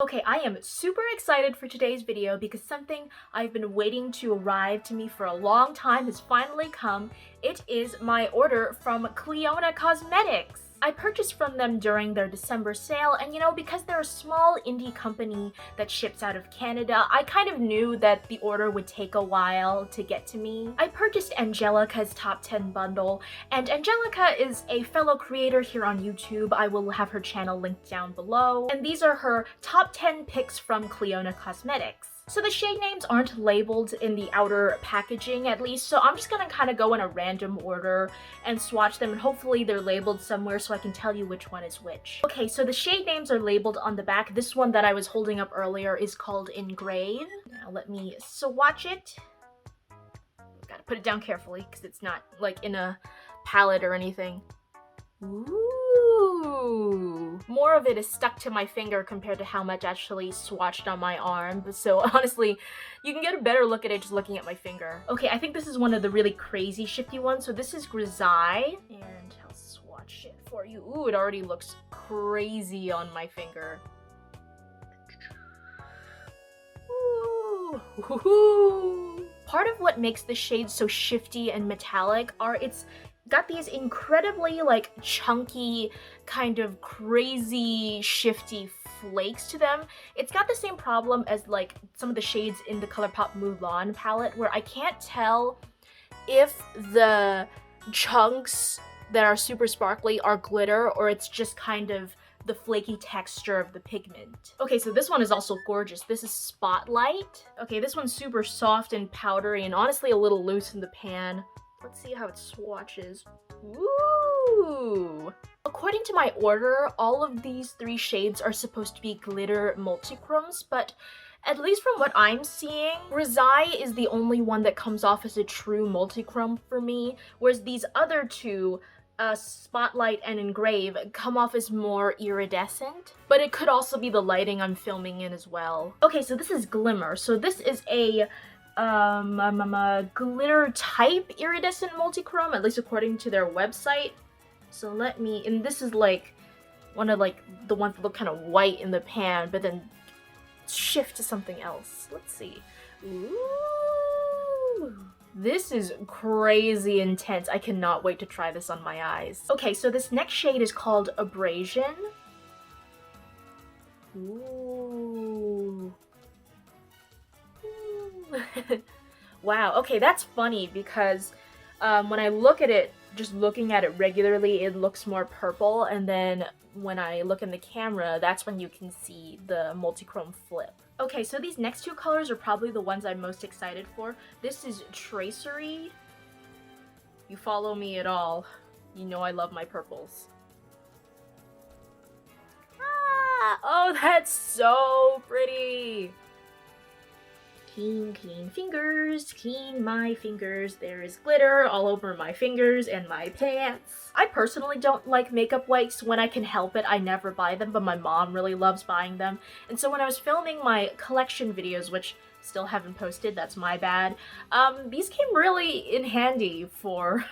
Okay, I am super excited for today's video because something I've been waiting to arrive to me for a long time has finally come. It is my order from Clionadh Cosmetics. I purchased from them during their December sale, and because they're a small indie company that ships out of Canada, I kind of knew that the order would take a while to get to me. I purchased Angelica's top 10 bundle, and Angelica is a fellow creator here on YouTube. I will have her channel linked down below, and these are her top 10 picks from Clionadh Cosmetics. So the shade names aren't labeled in the outer packaging, at least, so I'm just gonna kind of go in a random order and swatch them, and hopefully they're labeled somewhere so I can tell you which one is which. Okay, so the shade names are labeled on the back. This one that I was holding up earlier is called Engrave. Now let me swatch it. Gotta put it down carefully because it's not like in a palette or anything. Ooh, more of it is stuck to my finger compared to how much actually swatched on my arm. So honestly, you can get a better look at it just looking at my finger. Okay, I think this is one of the really crazy shifty ones. So this is Grisaille, and I'll swatch it for you. Ooh, it already looks crazy on my finger. Ooh. Part of what makes the shade so shifty and metallic are its got these incredibly like chunky, kind of crazy shifty flakes to them. It's got the same problem as like some of the shades in the ColourPop Mulan palette, where I can't tell if the chunks that are super sparkly are glitter or it's just kind of the flaky texture of the pigment. Okay, so this one is also gorgeous. This is Spotlight. Okay, this one's super soft and powdery and honestly a little loose in the pan. Let's see how it swatches. Ooh! According to my order, all of these three shades are supposed to be glitter multichromes, but at least from what I'm seeing, Grisaille is the only one that comes off as a true multichrome for me, whereas these other two, Spotlight and Engrave, come off as more iridescent, but it could also be the lighting I'm filming in as well. Okay, so this is Glimmer. So this is a glitter type iridescent multichrome, at least according to their website. So let me, and this is like one of like the ones that look kind of white in the pan, but then shift to something else. Let's see. Ooh. This is crazy intense. I cannot wait to try this on my eyes. Okay, so this next shade is called Abrasion. Ooh. Wow, okay, that's funny because when I look at it, just looking at it regularly, it looks more purple, and then when I look in the camera, that's when you can see the multichrome flip. Okay, so these next two colors are probably the ones I'm most excited for. This is Tracery. You follow me at all, you know I love my purples. Ah, oh, that's so pretty! Clean, clean fingers, clean my fingers. There is glitter all over my fingers and my pants. I personally don't like makeup wipes. When I can help it, I never buy them, but my mom really loves buying them. And so when I was filming my collection videos, which still haven't posted, that's my bad, these came really in handy for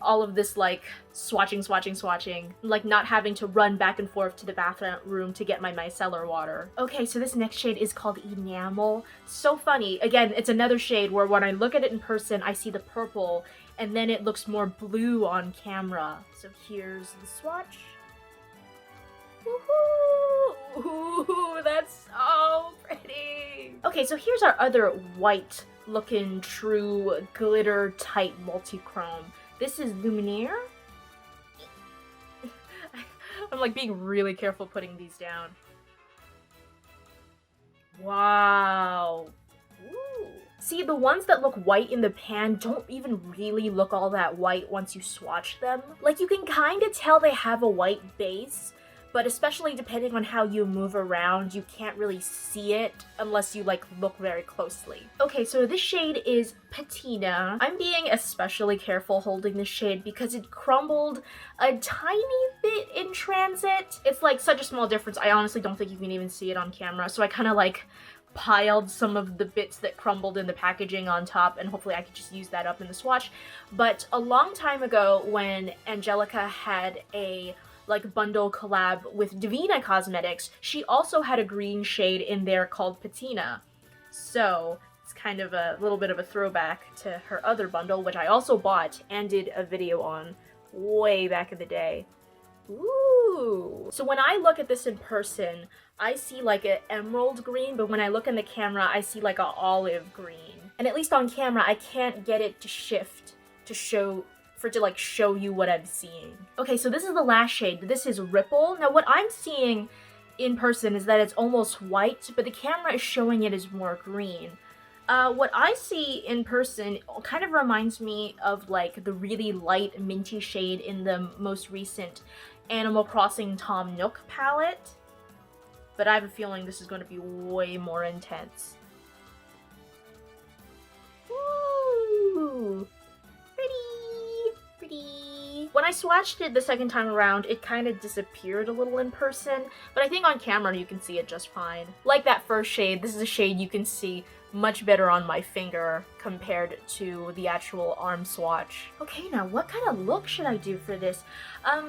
all of this like swatching, like not having to run back and forth to the bathroom to get my micellar water. Okay, so this next shade is called Enamel. So funny. Again, it's another shade where when I look at it in person, I see the purple and then it looks more blue on camera. So here's the swatch. Woohoo! Ooh, that's so pretty. Okay, so here's our other white looking true glitter type multichrome. This is Luminaire. I'm like being really careful putting these down. Wow. Ooh. See, the ones that look white in the pan don't even really look all that white once you swatch them. Like, you can kind of tell they have a white base, but especially depending on how you move around, you can't really see it unless you like look very closely. Okay, so this shade is Patina. I'm being especially careful holding this shade because it crumbled a tiny bit in transit. It's like such a small difference, I honestly don't think you can even see it on camera, so I kind of like piled some of the bits that crumbled in the packaging on top, and hopefully I could just use that up in the swatch. But a long time ago when Angelica had a like bundle collab with Divina Cosmetics, she also had a green shade in there called Patina. So it's kind of a little bit of a throwback to her other bundle, which I also bought and did a video on way back in the day. Ooh. So when I look at this in person, I see like an emerald green, but when I look in the camera, I see like an olive green. And at least on camera, I can't get it to shift to show you what I'm seeing. Okay, so this is the last shade. This is Ripple. Now what I'm seeing in person is that it's almost white, but the camera is showing it as more green. What I see in person kind of reminds me of like the really light minty shade in the most recent Animal Crossing Tom Nook palette. But I have a feeling this is going to be way more intense. Ooh! Pretty! When I swatched it the second time around, it kind of disappeared a little in person, but I think on camera you can see it just fine. Like that first shade, this is a shade you can see much better on my finger compared to the actual arm swatch. Okay, now what kind of look should I do for this?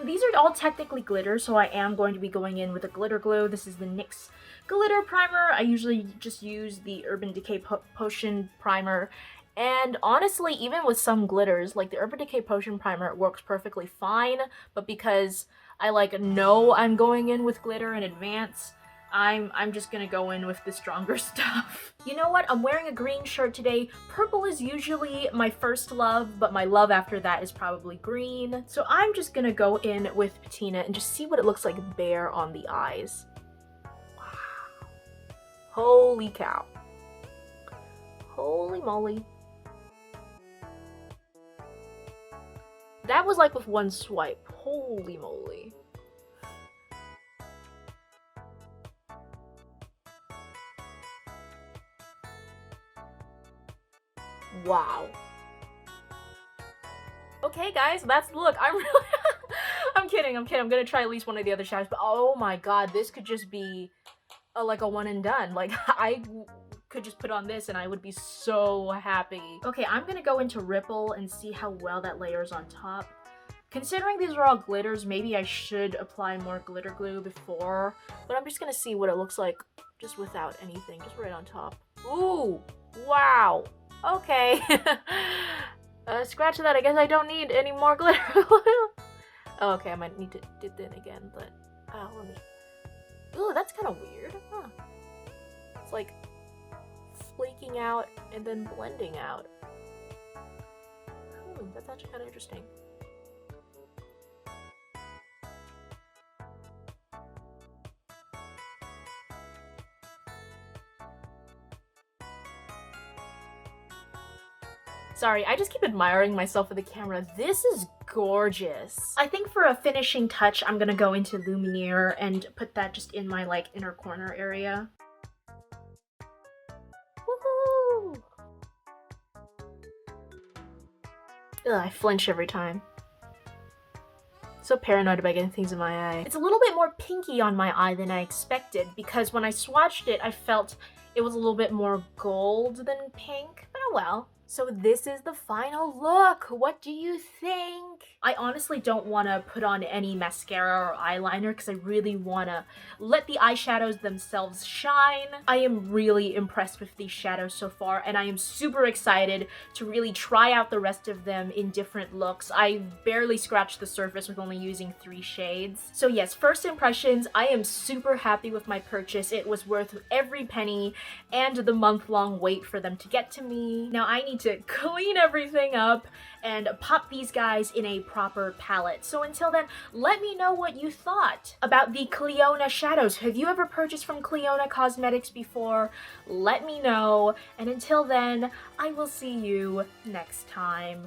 These are all technically glitter, so I am going to be going in with a glitter glue. This is the NYX glitter primer. I usually just use the Urban Decay Potion primer. And honestly, even with some glitters, like the Urban Decay Potion primer works perfectly fine, but because I know I'm going in with glitter in advance, I'm just gonna go in with the stronger stuff. You know what? I'm wearing a green shirt today. Purple is usually my first love, but my love after that is probably green. So I'm just gonna go in with Patina and just see what it looks like bare on the eyes. Wow. Holy cow. Holy moly. That was like with one swipe. Holy moly. Wow. Okay, guys, that's the look. I'm really I'm kidding. I'm gonna try at least one of the other shadows, but oh my god, this could just be like a one and done. Like, I could just put on this and I would be so happy. Okay, I'm gonna go into Ripple and see how well that layers on top. Considering these are all glitters, maybe I should apply more glitter glue before, but I'm just gonna see what it looks like just without anything, just right on top. Ooh, wow. Okay. Scratch that. I guess I don't need any more glitter. Oh, okay, I might need to dip in again, but let me. Ooh, that's kind of weird. Huh. It's like flaking out and then blending out. That's actually kind of interesting. Sorry, I just keep admiring myself with the camera. This is gorgeous. I think for a finishing touch, I'm gonna go into Lumiere and put that just in my inner corner area. Woohoo! Ugh, I flinch every time. So paranoid about getting things in my eye. It's a little bit more pinky on my eye than I expected because when I swatched it, I felt it was a little bit more gold than pink, but oh well. So this is the final look. What do you think? I honestly don't want to put on any mascara or eyeliner because I really want to let the eyeshadows themselves shine. I am really impressed with these shadows so far, and I am super excited to really try out the rest of them in different looks. I barely scratched the surface with only using 3 shades. So yes, first impressions, I am super happy with my purchase. It was worth every penny and the month-long wait for them to get to me. Now I need to clean everything up and pop these guys in a proper palette. So until then, let me know what you thought about the Clionadh shadows. Have you ever purchased from Clionadh Cosmetics before? Let me know. And until then, I will see you next time.